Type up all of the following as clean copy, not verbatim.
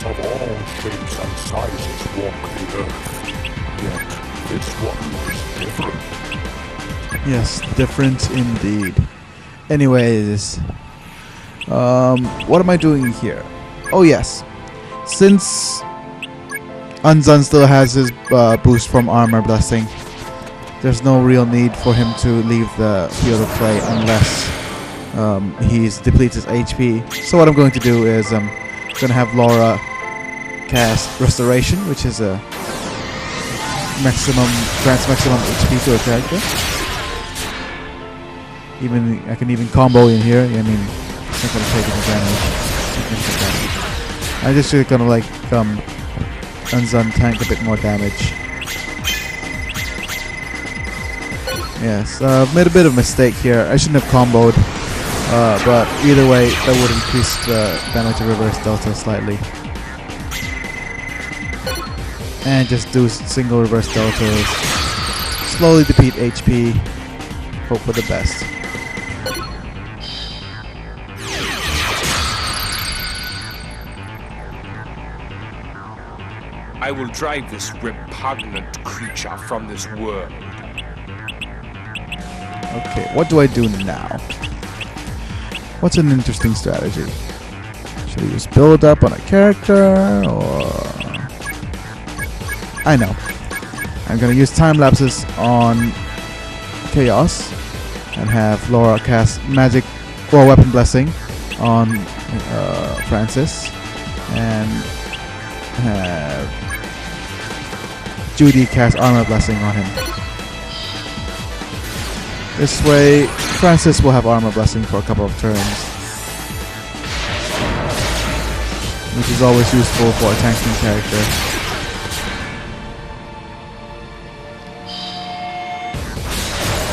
Creatures of all shapes and sizes walk the earth, yet this one is different. Yes, different indeed. Anyways, what am I doing here? Oh yes, since Unzun still has his boost from armor blessing, there's no real need for him to leave the field of play unless he's depletes his HP. So what I'm going to do is I'm going to have Laura cast Restoration, which is a grants maximum HP to a character. I can even combo in here. I mean, it's not going to take any significant damage. I'm just going to like Unzun tank a bit more damage. Yes, made a bit of mistake here. I shouldn't have comboed, but either way, that would increase the damage of reverse delta slightly. And just do single reverse deltas. Slowly deplete HP. Hope for the best. I will drive this repugnant creature from this world. Okay, what do I do now? What's an interesting strategy? Should I use build up on a character, or... I know. I'm gonna use time lapses on Chaos and have Laura cast Magic or Weapon Blessing on Francis, and have Judy cast Armor Blessing on him. This way, Francis will have Armor Blessing for a couple of turns, which is always useful for a tanking character.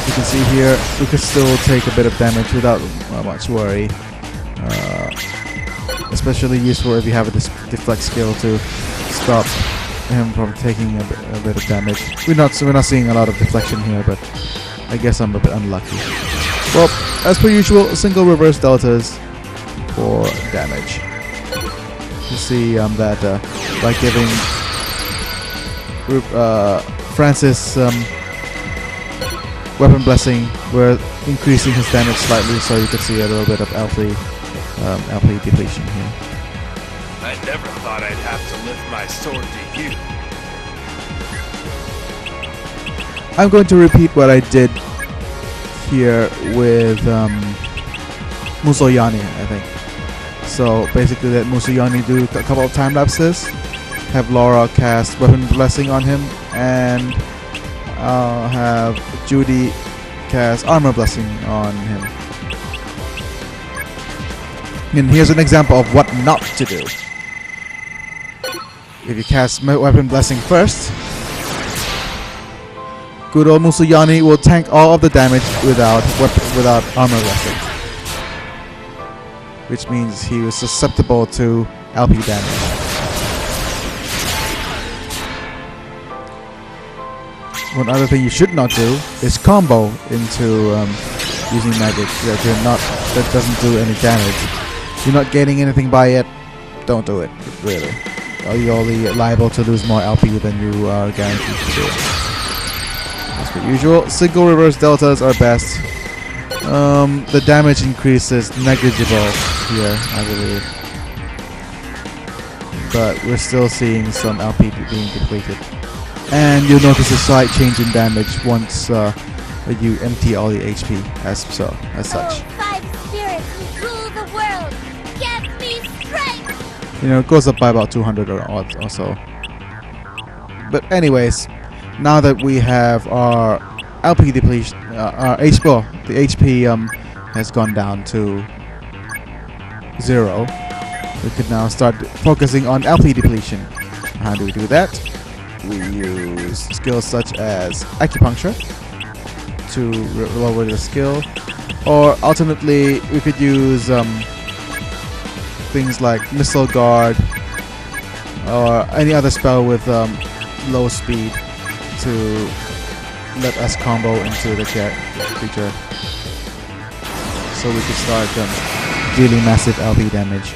You can see here, we could still take a bit of damage without much worry. Especially useful if you have a deflect skill to stop him from taking a bit of damage. We're not seeing a lot of deflection here, but I guess I'm a bit unlucky. Well, as per usual, single reverse deltas for damage. You see that by giving Francis Weapon Blessing, we're increasing his damage slightly, so you can see a little bit of LP depletion here. I never thought I'd have to lift my sword to you. I'm going to repeat what I did here with Musoyani, I think. So basically let Musoyani do a couple of time lapses, have Laura cast Weapon Blessing on him, and I'll have Judy cast Armor Blessing on him. And here's an example of what not to do. If you cast Weapon Blessing first, good old Musoyani will tank all of the damage without Armor Blessing, which means he was susceptible to LP damage. One other thing you should not do is combo into using magic that doesn't do any damage. If you're not gaining anything by it, don't do it, really. You're only liable to lose more LP than you are guaranteed to do. As per usual, single reverse deltas are best. The damage increase is negligible here, I believe. But we're still seeing some LP being depleted. And you'll notice a slight change in damage once you empty all your HP as such. Oh, five spirits who rule the world, give me strength! You know, it goes up by about 200 or so. But anyways, now that we have our LP depletion, our HP, the HP has gone down to 0. We could now start focusing on LP depletion. How do we do that? We use skills such as Acupuncture to lower the skill, or alternately we could use things like Missile Guard or any other spell with low speed to let us combo into the creature, so we could start dealing massive LP damage.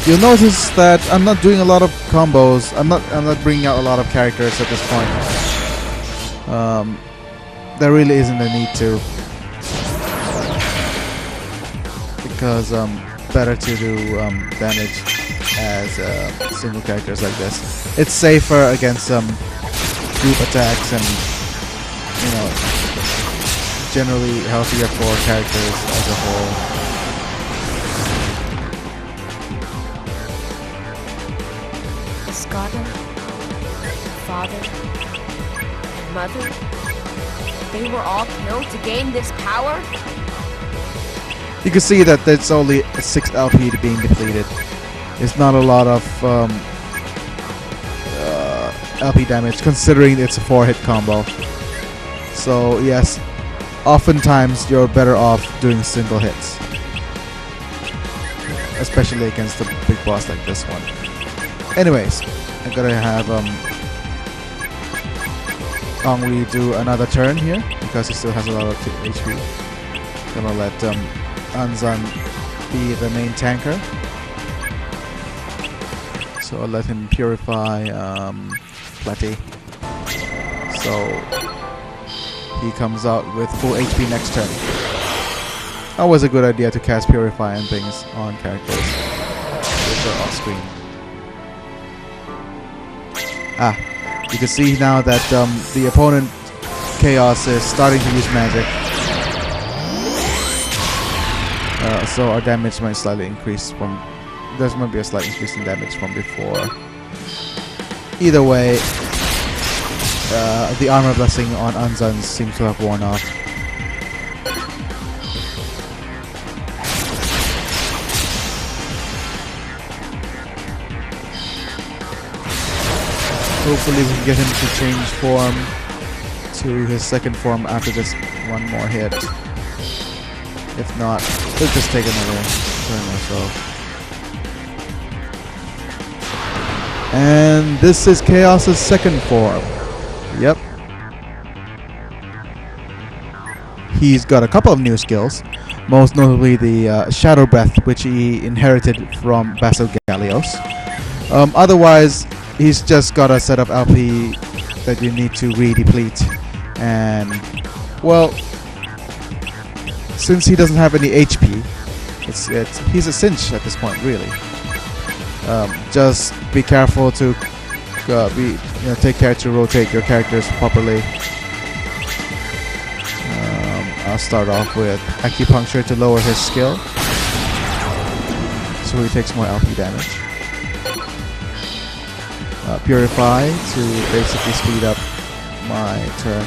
You'll notice that I'm not doing a lot of combos. I'm not bringing out a lot of characters at this point. There really isn't a need to, because better to do damage as single characters like this. It's safer against group attacks and, you know, generally healthier for characters as a whole. Saga, father, and mother, they were all killed to gain this power? You can see that there's only 6 LP being depleted. It's not a lot of LP damage considering it's a 4-hit combo. So yes, oftentimes you're better off doing single hits, especially against a big boss like this one. Anyways, I'm gonna have Ongri do another turn here because he still has a lot of HP. Gonna let Anzan be the main tanker. So I'll let him purify Platy. So he comes out with full HP next turn. Always a good idea to cast Purify and things on characters which are off screen. You can see now that the opponent Chaos is starting to use magic. So our damage might slightly increase from... There's might be a slight increase in damage from before. Either way, the armor blessing on Anzan seems to have worn off. Hopefully we can get him to change form to his second form after just one more hit. If not, we'll just take another turn or so. And this is Chaos's second form. Yep. He's got a couple of new skills, most notably the Shadow Breath, which he inherited from Basil Gallios. Otherwise, he's just got a set of LP that you need to re-deplete. And, well, since he doesn't have any HP, he's a cinch at this point, really. Just be careful to take care to rotate your characters properly. I'll start off with Acupuncture to lower his skill, so he takes more LP damage. Purify to basically speed up my turn,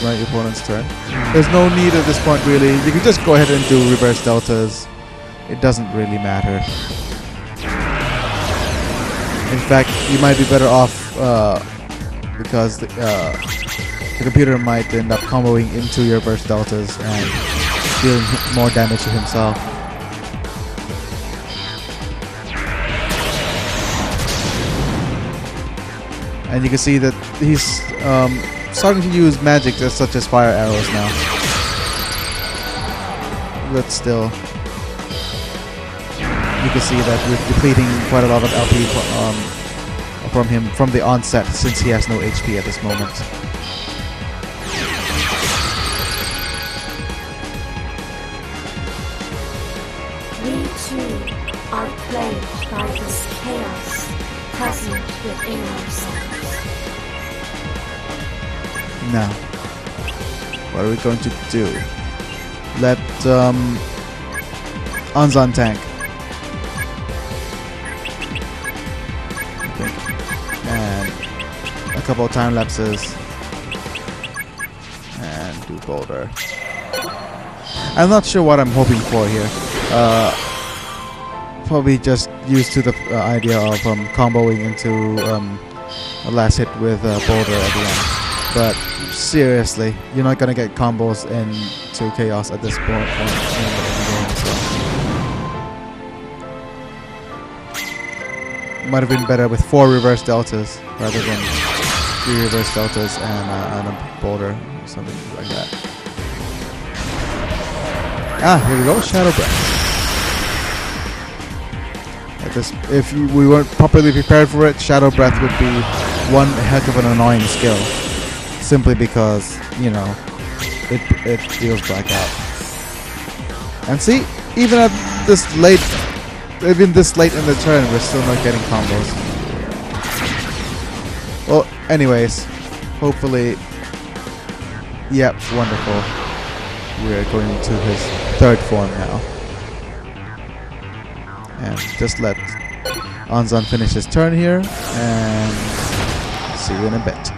my opponent's turn. There's no need at this point, really. You can just go ahead and do reverse deltas. It doesn't really matter. In fact, you might be better off because the computer might end up comboing into your reverse deltas and dealing more damage to himself. And you can see that he's starting to use magic such as fire arrows now. But still, you can see that we're depleting quite a lot of LP from him from the onset, since he has no HP at this moment. We too are plagued by this chaos present within ourselves. Now, what are we going to do? Let Anzan tank. And a couple of time lapses. And do boulder. I'm not sure what I'm hoping for here. Probably just used to the idea of comboing into a last hit with boulder at the end. But seriously, you're not gonna get combos into Chaos at this point in the game. So might have been better with 4 reverse deltas rather than 3 reverse deltas and a boulder or something like that. Here we go, Shadow Breath. we weren't properly prepared for it, Shadow Breath would be one heck of an annoying skill. Simply because, you know, it deals blackout. And see, even this late in the turn, we're still not getting combos. Well, anyways, hopefully, yep, wonderful. We're going into his third form now. And just let Anzan finish his turn here, and see you in a bit.